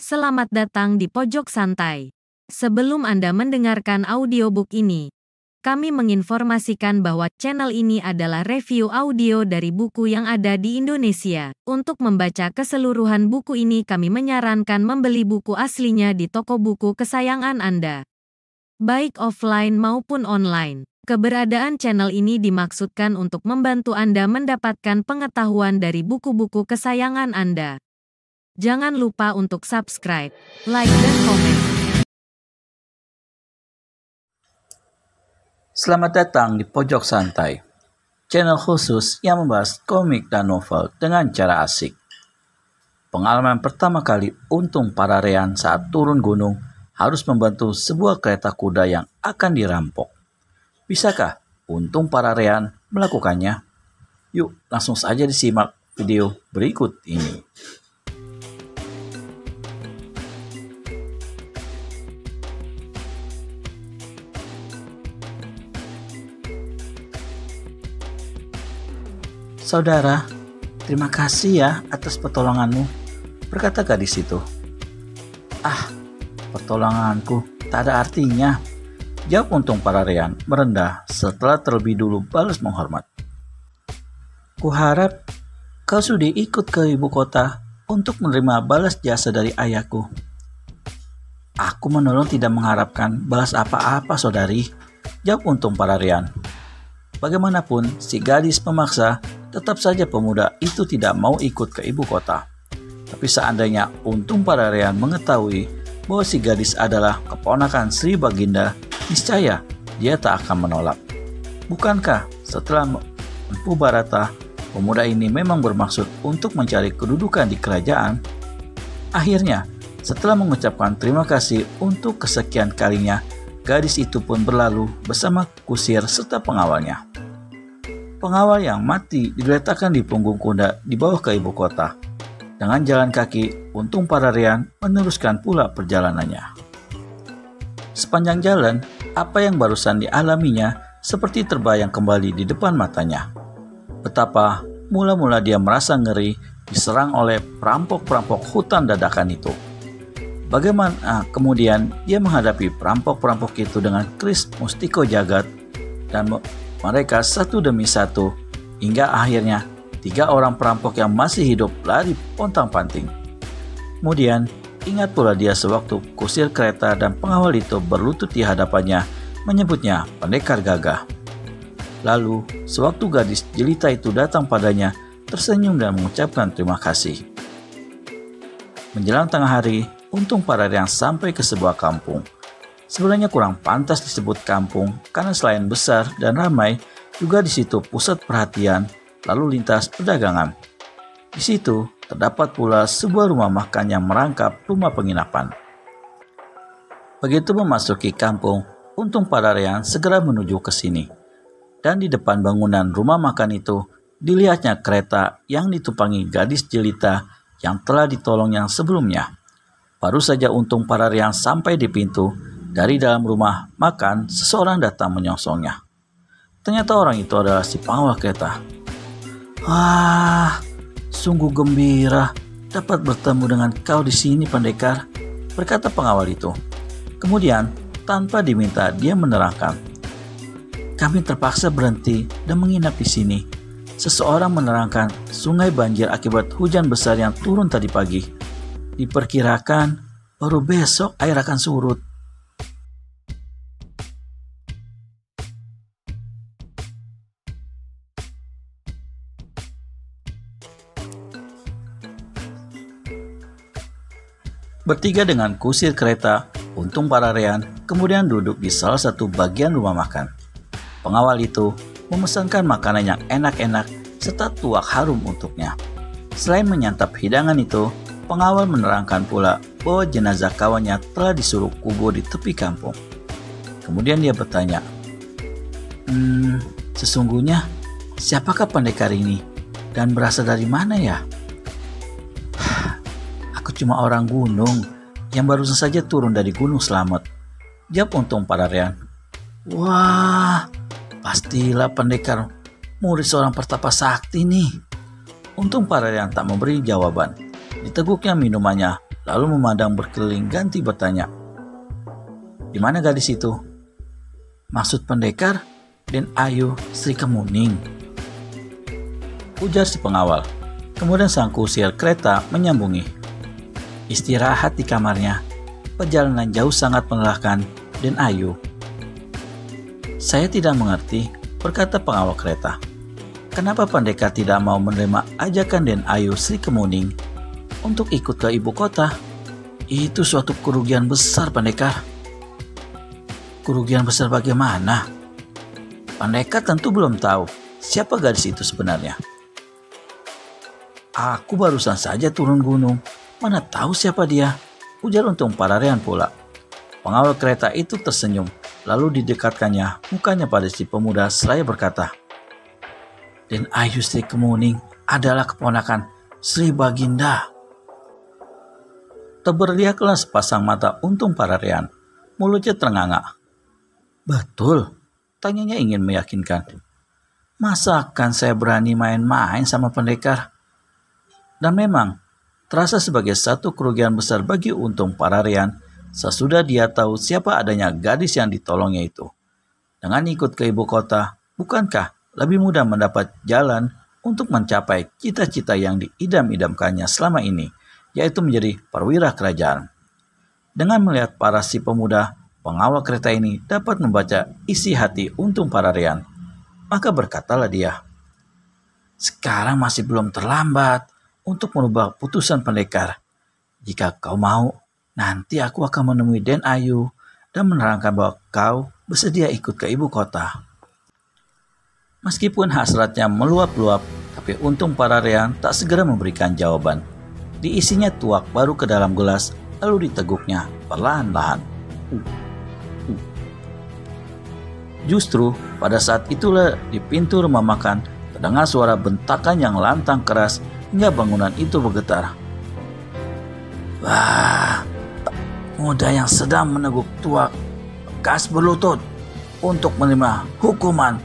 selamat datang di Pojok Santai. Sebelum Anda mendengarkan audiobook ini, kami menginformasikan bahwa channel ini adalah review audio dari buku yang ada di Indonesia. Untuk membaca keseluruhan buku ini kami menyarankan membeli buku aslinya di toko buku kesayangan Anda, baik offline maupun online. Keberadaan channel ini dimaksudkan untuk membantu Anda mendapatkan pengetahuan dari buku-buku kesayangan Anda. Jangan lupa untuk subscribe, like, dan komen. Selamat datang di Pojok Santai, channel khusus yang membahas komik dan novel dengan cara asik. Pengalaman pertama kali Untung Pararean saat turun gunung harus membantu sebuah kereta kuda yang akan dirampok. Bisakah Untung Pararean melakukannya? Yuk langsung saja disimak video berikut ini. Saudara, terima kasih ya atas pertolonganmu, berkata gadis itu. Ah, pertolonganku tak ada artinya, jawab Untung Pararean merendah setelah terlebih dulu balas menghormat. Kuharap kau sudah ikut ke ibu kota untuk menerima balas jasa dari ayahku. Aku menolong tidak mengharapkan balas apa-apa, saudari, jawab Untung Pararean. Bagaimanapun si gadis pemaksa, tetap saja pemuda itu tidak mau ikut ke ibu kota. Tapi seandainya Untung Pararean mengetahui bahwa si gadis adalah keponakan Sri Baginda, niscaya dia tak akan menolak. Bukankah setelah Empu Barata, pemuda ini memang bermaksud untuk mencari kedudukan di kerajaan? Akhirnya, setelah mengucapkan terima kasih untuk kesekian kalinya, gadis itu pun berlalu bersama kusir serta pengawalnya. Pengawal yang mati diletakkan di punggung kuda dibawa ke ibu kota. Dengan jalan kaki, Untung Pararean meneruskan pula perjalanannya. Sepanjang jalan, apa yang barusan dialaminya seperti terbayang kembali di depan matanya. Betapa mula-mula dia merasa ngeri diserang oleh perampok-perampok hutan dadakan itu. Bagaimana kemudian dia menghadapi perampok-perampok itu dengan keris mustiko jagat dan mereka satu demi satu hingga akhirnya 3 orang perampok yang masih hidup lari pontang-panting. Kemudian ingat pula dia sewaktu kusir kereta dan pengawal itu berlutut di hadapannya menyebutnya pendekar gagah. Lalu sewaktu gadis jelita itu datang padanya tersenyum dan mengucapkan terima kasih. Menjelang tengah hari, Untung Pararean sampai ke sebuah kampung. Sebenarnya kurang pantas disebut kampung karena selain besar dan ramai, juga di situ pusat perhatian lalu lintas perdagangan. Di situ terdapat pula sebuah rumah makan yang merangkap rumah penginapan. Begitu memasuki kampung, Untung Pararean segera menuju ke sini. Dan di depan bangunan rumah makan itu, dilihatnya kereta yang ditumpangi gadis jelita yang telah ditolong yang sebelumnya. Baru saja Untung Pararean sampai di pintu, dari dalam rumah makan seseorang datang menyongsongnya. Ternyata orang itu adalah si pengawal kereta. Wah, sungguh gembira dapat bertemu dengan kau di sini, pendekar, berkata pengawal itu. Kemudian, tanpa diminta, dia menerangkan. Kami terpaksa berhenti dan menginap di sini. Seseorang menerangkan sungai banjir akibat hujan besar yang turun tadi pagi. Diperkirakan baru besok air akan surut. Bertiga dengan kusir kereta, Untung Pararean kemudian duduk di salah satu bagian rumah makan. Pengawal itu memesankan makanan yang enak-enak serta tuak harum untuknya. Selain menyantap hidangan itu, pengawal menerangkan pula bahwa jenazah kawannya telah disuruh kubur di tepi kampung. Kemudian dia bertanya, sesungguhnya siapakah pendekar ini dan berasal dari mana ya? Aku cuma orang gunung yang barusan saja turun dari Gunung Slamet, jawab Untung Pararean. Wah, pastilah pendekar murid seorang pertapa sakti nih. Untung Pararean tak memberi jawaban. Diteguknya minumannya, lalu memandang berkeliling ganti bertanya, "Di mana gadis itu?" "Maksud pendekar Den Ayu Sri Kemuning," ujar si pengawal. Kemudian sang kusir kereta menyambungi, "Istirahat di kamarnya. Perjalanan jauh sangat melelahkan, Den Ayu." "Saya tidak mengerti," berkata pengawal kereta. "Kenapa pendekar tidak mau menerima ajakan Den Ayu Sri Kemuning untuk ikut ke ibu kota? Itu suatu kerugian besar, pendekar." "Kerugian besar bagaimana?" "Pendekar tentu belum tahu siapa gadis itu sebenarnya." "Aku barusan saja turun gunung, mana tahu siapa dia," ujar Untung Pararean pula. Pengawal kereta itu tersenyum, lalu didekatkannya mukanya pada si pemuda seraya berkata, "Den Ayu Sri Kemuning adalah keponakan Sri Baginda." Terberliaklah sepasang mata Untung Pararean, mulutnya terenganga. "Betul?" tanyanya ingin meyakinkan. "Masakan saya berani main-main sama pendekar?" Dan memang, terasa sebagai satu kerugian besar bagi Untung Pararean sesudah dia tahu siapa adanya gadis yang ditolongnya itu. Dengan ikut ke ibu kota, bukankah lebih mudah mendapat jalan untuk mencapai cita-cita yang diidam-idamkannya selama ini, yaitu menjadi perwira kerajaan. Dengan melihat para si pemuda, pengawal kereta ini dapat membaca isi hati Untung Pararean. Maka berkatalah dia, "Sekarang masih belum terlambat untuk merubah putusan pendekar. Jika kau mau, nanti aku akan menemui Den Ayu dan menerangkan bahwa kau bersedia ikut ke ibu kota." Meskipun hasratnya meluap-luap, tapi Untung Pararean tak segera memberikan jawaban. Diisinya tuak baru ke dalam gelas, lalu diteguknya perlahan-lahan. Justru pada saat itulah di pintu rumah makan terdengar suara bentakan yang lantang keras hingga bangunan itu bergetar. "Wah, muda yang sedang meneguk tuak bekas berlutut untuk menerima hukuman."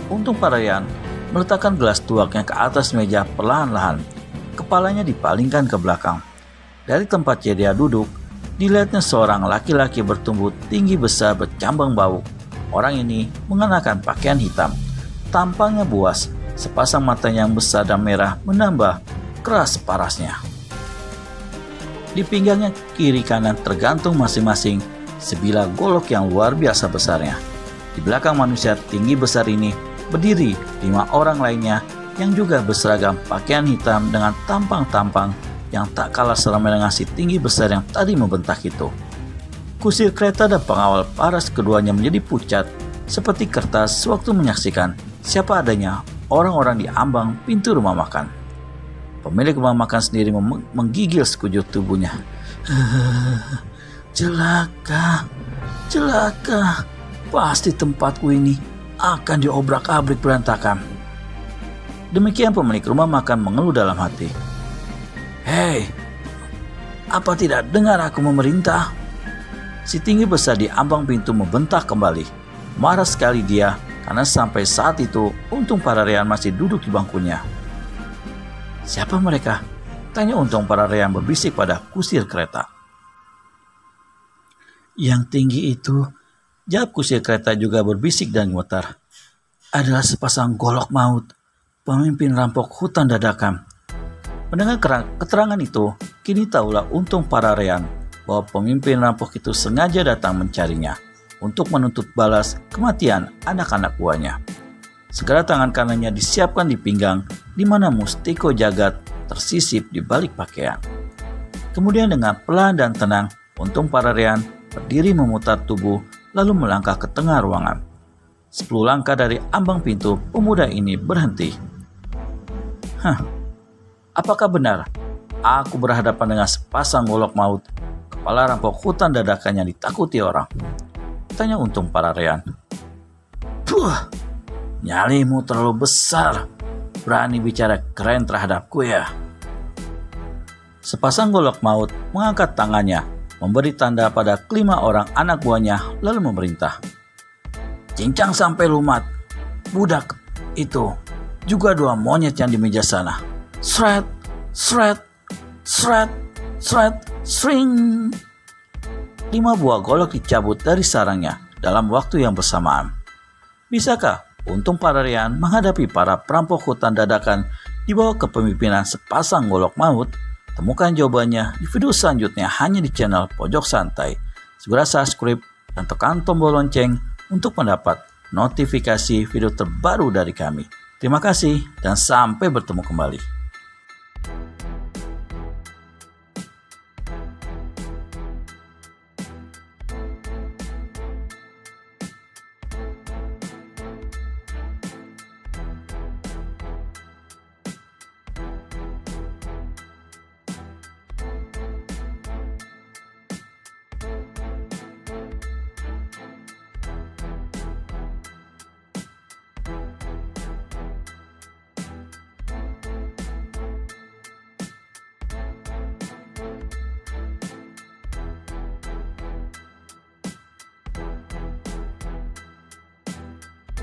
Untung Pararean meletakkan gelas tuaknya ke atas meja perlahan-lahan. Kepalanya dipalingkan ke belakang. Dari tempatnya dia duduk, dilihatnya seorang laki-laki bertubuh tinggi besar bercambang bau. Orang ini mengenakan pakaian hitam. Tampangnya buas, sepasang matanya yang besar dan merah menambah keras parasnya. Di pinggangnya kiri kanan tergantung masing-masing sebilah golok yang luar biasa besarnya. Di belakang manusia tinggi besar ini berdiri 5 orang lainnya yang juga berseragam pakaian hitam dengan tampang-tampang yang tak kalah seramai dengan si tinggi besar yang tadi membentak itu. Kusir kereta dan pengawal paras keduanya menjadi pucat seperti kertas sewaktu menyaksikan siapa adanya orang-orang di ambang pintu rumah makan. Pemilik rumah makan sendiri menggigil sekujur tubuhnya. Celaka, celaka, pasti tempatku ini akan diobrak-abrik berantakan." Demikian pemilik rumah makan mengeluh dalam hati. "Hei, apa tidak dengar aku memerintah?" Si tinggi besar di ambang pintu membentak kembali. Marah sekali dia karena sampai saat itu Untung Pararean masih duduk di bangkunya. "Siapa mereka?" tanya Untung Pararean berbisik pada kusir kereta. "Yang tinggi itu," jawab kusir kereta juga berbisik dan gemetar, "adalah sepasang golok maut, pemimpin rampok hutan dadakan." Mendengar keterangan itu, kini tahulah Untung Pararean bahwa pemimpin rampok itu sengaja datang mencarinya untuk menuntut balas kematian anak-anak buahnya. Segera tangan kanannya disiapkan di pinggang, di mana mustiko jagat tersisip di balik pakaian. Kemudian dengan pelan dan tenang, Untung Pararean berdiri memutar tubuh lalu melangkah ke tengah ruangan. 10 langkah dari ambang pintu, pemuda ini berhenti. Apakah benar aku berhadapan dengan sepasang golok maut, kepala rampok hutan dadakan yang ditakuti orang?" tanya Untung Pararean. "Puh, nyalimu terlalu besar, berani bicara keren terhadapku ya." Sepasang golok maut mengangkat tangannya, memberi tanda pada kelima orang anak buahnya, lalu memerintah, "Cincang sampai lumat budak itu, juga 2 monyet yang di meja sana. Sret, sret." Sret, sret, sring. 5 buah golok dicabut dari sarangnya dalam waktu yang bersamaan. Bisakah Untung Pararian menghadapi para perampok hutan dadakan di bawah kepemimpinan sepasang golok maut? Temukan jawabannya di video selanjutnya hanya di channel Pojok Santai. Segera subscribe dan tekan tombol lonceng untuk mendapat notifikasi video terbaru dari kami. Terima kasih dan sampai bertemu kembali.